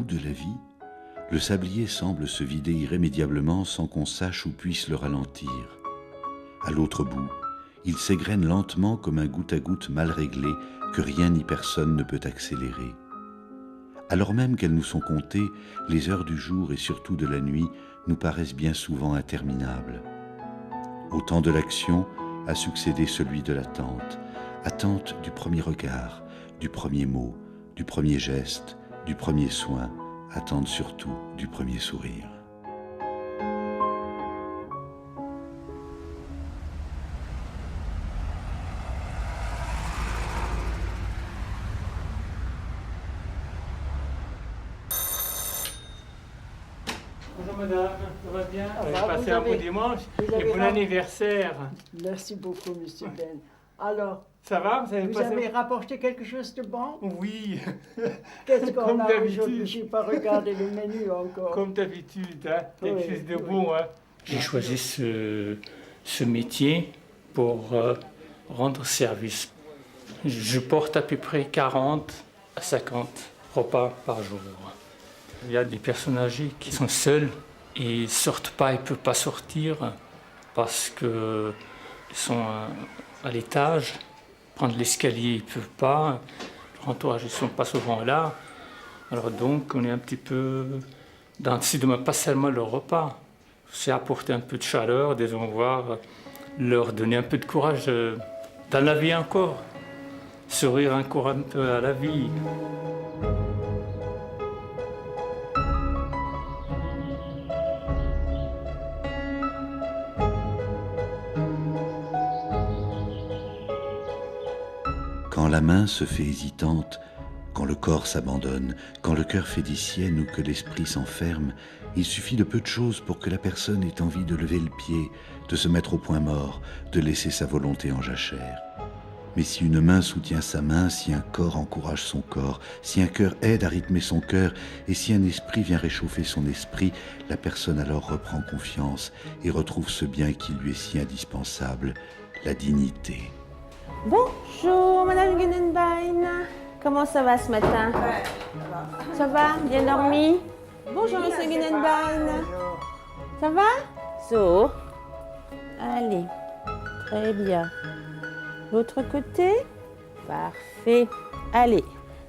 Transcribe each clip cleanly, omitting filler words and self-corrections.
de la vie, le sablier semble se vider irrémédiablement sans qu'on sache où puisse le ralentir. À l'autre bout, il s'égrène lentement comme un goutte à goutte mal réglé que rien ni personne ne peut accélérer. Alors même qu'elles nous sont comptées, les heures du jour et surtout de la nuit nous paraissent bien souvent interminables. Au temps de l'action a succédé celui de l'attente, attente du premier regard, du premier mot, du premier geste, du premier soin, attente surtout du premier sourire. Bonjour madame, ça va bien? Vous avez passé un avez- bon dimanche et bon pas- anniversaire. Merci beaucoup, Monsieur Ben. Alors, Ça va? Vous avez vous passé... avez rapporté quelque chose de bon? Oui, Qu'est-ce qu'on Comme a d'habitude. aujourd'hui? Je n'ai pas regardé le menu encore. comme d'habitude, hein? Quelque Oui, chose de oui. bon. Hein? J'ai choisi ce métier pour rendre service. Je porte à peu près 40 à 50 repas par jour. Il y a des personnes âgées qui sont seules et ne sortent pas, ils ne peuvent pas sortir parce qu'ils sont à l'étage. Prendre l'escalier, ils ne peuvent pas. Leur entourage, ils ne sont pas souvent là. Alors donc, on est un petit peu dans si demain pas seulement leur repas. C'est apporter un peu de chaleur, des voir, leur donner un peu de courage dans la vie encore. Sourire encore un peu à la vie. Quand la main se fait hésitante, quand le corps s'abandonne, quand le cœur fait des siennes ou que l'esprit s'enferme, il suffit de peu de choses pour que la personne ait envie de lever le pied, de se mettre au point mort, de laisser sa volonté en jachère. Mais si une main soutient sa main, si un corps encourage son corps, si un cœur aide à rythmer son cœur, et si un esprit vient réchauffer son esprit, la personne alors reprend confiance et retrouve ce bien qui lui est si indispensable, la dignité. Bonjour Madame Genenbein, comment ça va ce matin? Ça va? Bien dormi? Bonjour Monsieur Genenbein, ça va? So, allez, très bien. L'autre côté? Parfait. Allez,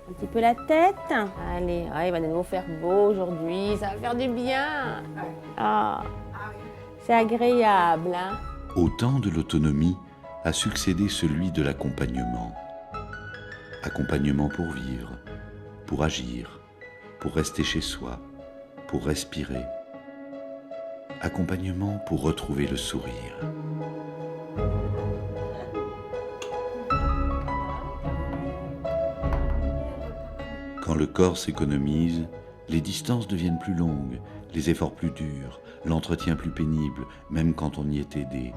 un petit peu la tête. Allez, ah, il va nous faire beau aujourd'hui, ça va faire du bien. Ah, c'est agréable, hein? Au temps de l'autonomie a succédé celui de l'accompagnement. Accompagnement pour vivre, pour agir, pour rester chez soi, pour respirer. Accompagnement pour retrouver le sourire. Quand le corps s'économise, les distances deviennent plus longues, les efforts plus durs, l'entretien plus pénible, même quand on y est aidé.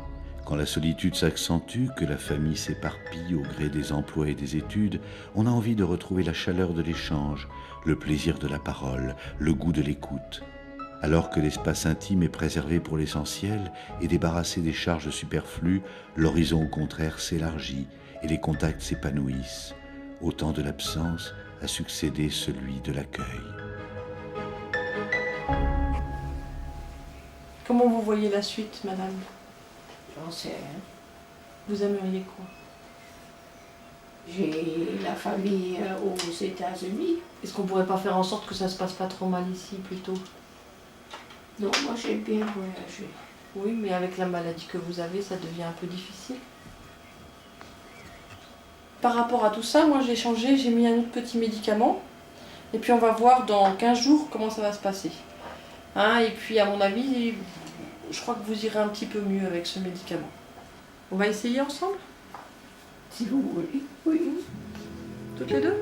Quand la solitude s'accentue, que la famille s'éparpille au gré des emplois et des études, on a envie de retrouver la chaleur de l'échange, le plaisir de la parole, le goût de l'écoute. Alors que l'espace intime est préservé pour l'essentiel et débarrassé des charges superflues, l'horizon au contraire s'élargit et les contacts s'épanouissent. Au temps de l'absence a succédé celui de l'accueil. Comment vous voyez la suite, madame? J'en sais rien. Vous aimeriez quoi? J'ai la famille aux États-Unis. Est-ce qu'on pourrait pas faire en sorte que ça se passe pas trop mal ici, plutôt? Non, moi j'aime bien voyager. Oui, mais avec la maladie que vous avez, ça devient un peu difficile. Par rapport à tout ça, moi j'ai changé, j'ai mis un autre petit médicament. Et puis on va voir dans 15 jours comment ça va se passer. Hein, et puis à mon avis, je crois que vous irez un petit peu mieux avec ce médicament. On va essayer ensemble? Si vous voulez, oui. Toutes les deux?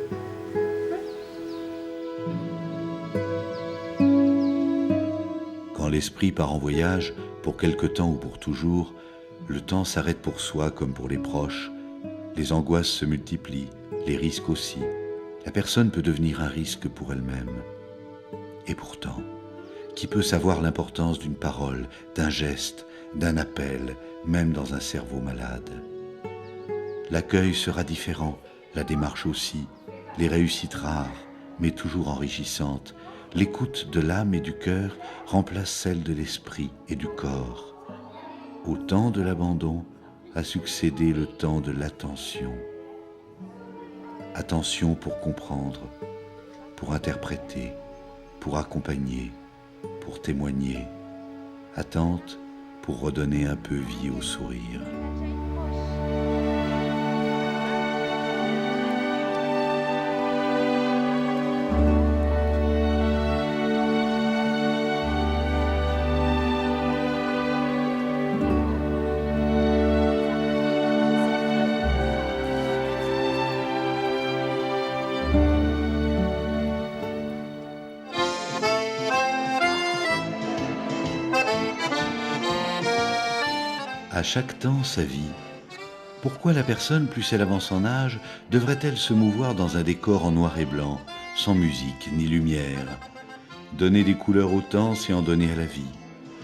Quand l'esprit part en voyage, pour quelque temps ou pour toujours, le temps s'arrête pour soi comme pour les proches. Les angoisses se multiplient, les risques aussi. La personne peut devenir un risque pour elle-même. Et pourtant, qui peut savoir l'importance d'une parole, d'un geste, d'un appel, même dans un cerveau malade? L'accueil sera différent, la démarche aussi, les réussites rares, mais toujours enrichissantes, l'écoute de l'âme et du cœur remplace celle de l'esprit et du corps. Au temps de l'abandon a succédé le temps de l'attention. Attention pour comprendre, pour interpréter, pour accompagner, pour témoigner. Attente pour redonner un peu vie au sourire. À chaque temps, sa vie. Pourquoi la personne, plus elle avance en âge, devrait-elle se mouvoir dans un décor en noir et blanc, sans musique ni lumière? Donner des couleurs au temps, c'est en donner à la vie.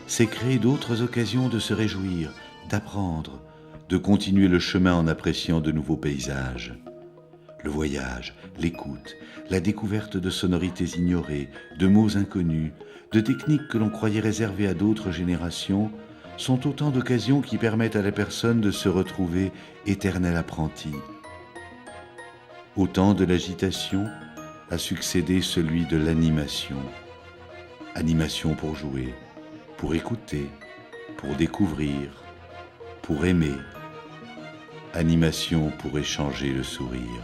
C'est créer d'autres occasions de se réjouir, d'apprendre, de continuer le chemin en appréciant de nouveaux paysages. Le voyage, l'écoute, la découverte de sonorités ignorées, de mots inconnus, de techniques que l'on croyait réservées à d'autres générations, sont autant d'occasions qui permettent à la personne de se retrouver éternel apprenti. Au temps de l'agitation a succédé celui de l'animation. Animation pour jouer, pour écouter, pour découvrir, pour aimer. Animation pour échanger le sourire.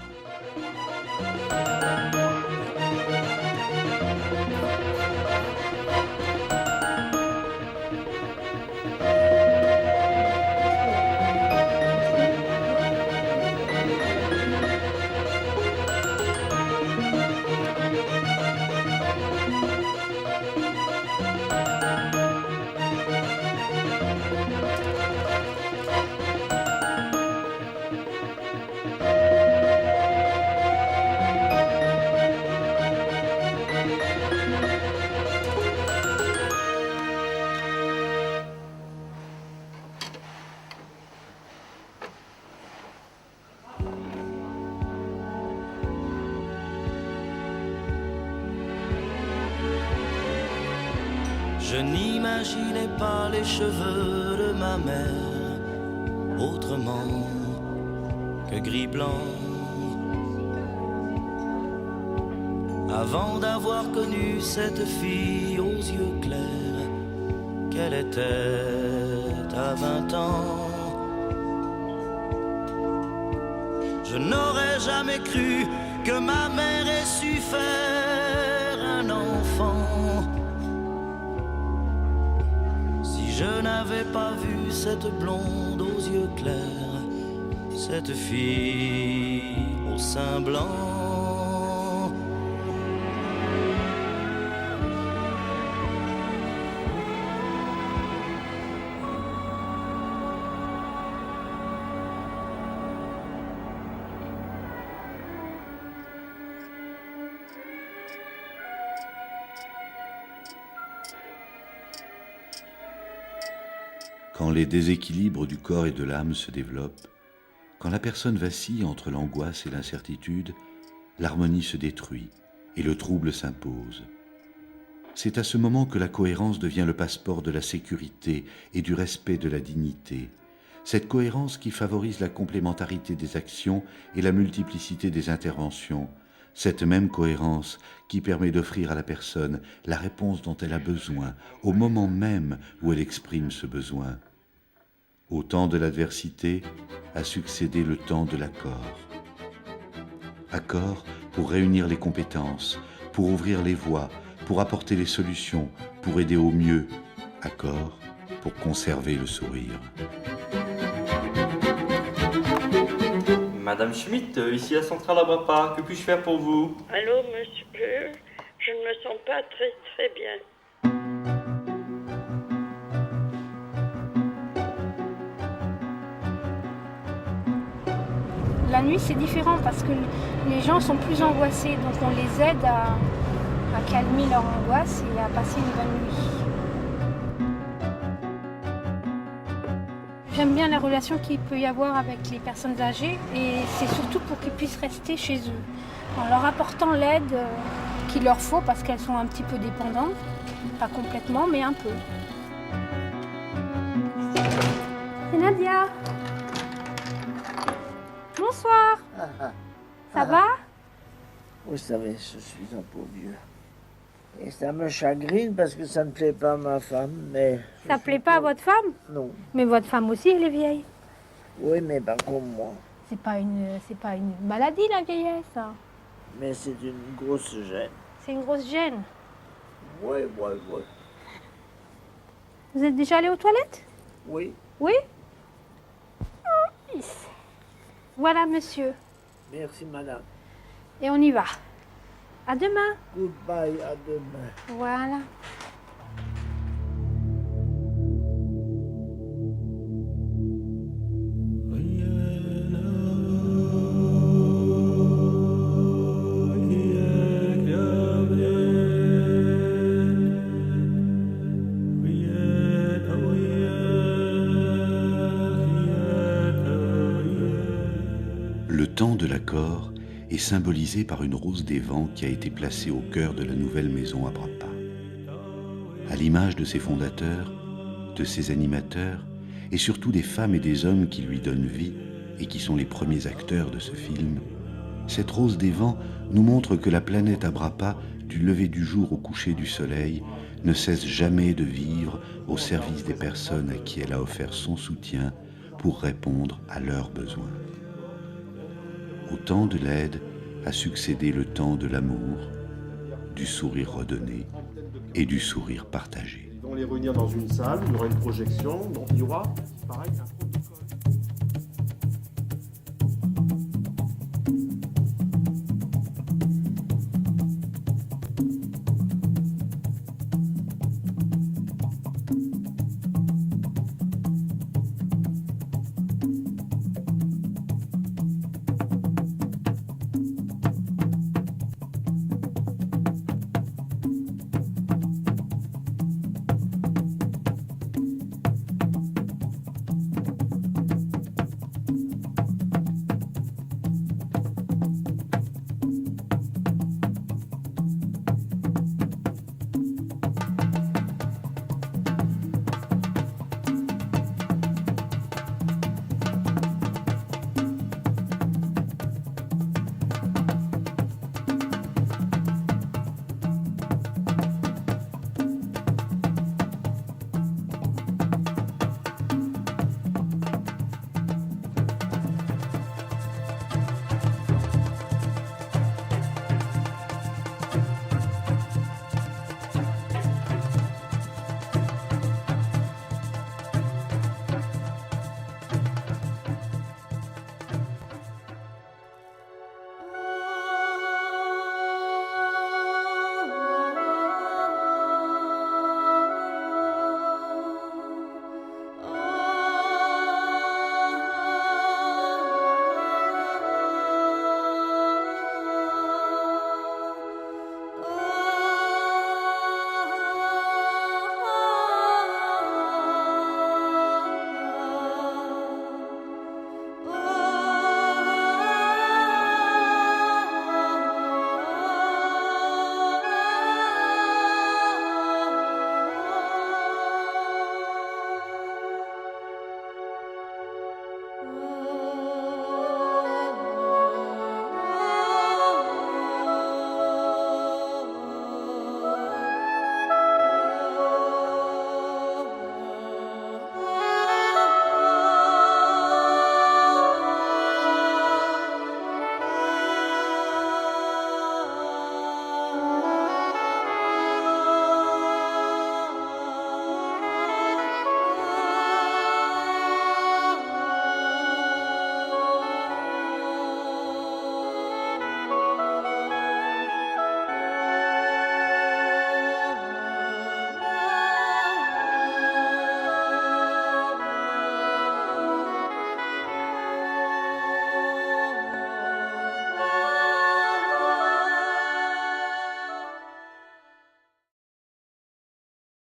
Je n'imaginais pas les cheveux de ma mère autrement que gris-blanc. Avant d'avoir connu cette fille aux yeux clairs, qu'elle était à 20 ans, je n'aurais jamais cru que ma mère ait su faire un enfant. Je n'avais pas vu cette blonde aux yeux clairs, cette fille au sein blanc. Quand les déséquilibres du corps et de l'âme se développent, quand la personne vacille entre l'angoisse et l'incertitude, l'harmonie se détruit et le trouble s'impose. C'est à ce moment que la cohérence devient le passeport de la sécurité et du respect de la dignité. Cette cohérence qui favorise la complémentarité des actions et la multiplicité des interventions. Cette même cohérence qui permet d'offrir à la personne la réponse dont elle a besoin au moment même où elle exprime ce besoin. Au temps de l'adversité a succédé le temps de l'accord. Accord pour réunir les compétences, pour ouvrir les voies, pour apporter les solutions, pour aider au mieux. Accord pour conserver le sourire. Madame Schmitt, ici la centrale à Brapa, que puis-je faire pour vous? Allô, monsieur, je ne me sens pas très bien. La nuit, c'est différent parce que les gens sont plus angoissés, donc on les aide à calmer leur angoisse et à passer une bonne nuit. J'aime bien la relation qu'il peut y avoir avec les personnes âgées et c'est surtout pour qu'ils puissent rester chez eux. En leur apportant l'aide qu'il leur faut parce qu'elles sont un petit peu dépendantes. Pas complètement, mais un peu. C'est Nadia. Bonsoir. Ça va? Vous savez, je suis un peu vieux. Et ça me chagrine parce que ça ne plaît pas à ma femme, mais... Ça plaît pas à votre femme? Non. Mais votre femme aussi, elle est vieille. Oui, mais pas comme moi. C'est pas une maladie, la vieillesse. Hein. Mais c'est une grosse gêne. C'est une grosse gêne. Oui. Vous êtes déjà allé aux toilettes? Oui. Oui? Voilà, monsieur. Merci, madame. Et on y va. À demain. Goodbye, à demain. Voilà. Le temps de l'accord est symbolisé par une rose des vents qui a été placée au cœur de la nouvelle maison à Brapa. À l'image de ses fondateurs, de ses animateurs et surtout des femmes et des hommes qui lui donnent vie et qui sont les premiers acteurs de ce film, cette rose des vents nous montre que la planète à Brapa, du lever du jour au coucher du soleil, ne cesse jamais de vivre au service des personnes à qui elle a offert son soutien pour répondre à leurs besoins. Au temps de l'aide a succédé le temps de l'amour, du sourire redonné et du sourire partagé. Ils vont les réunir dans une salle, il y aura une projection, donc il y aura pareil.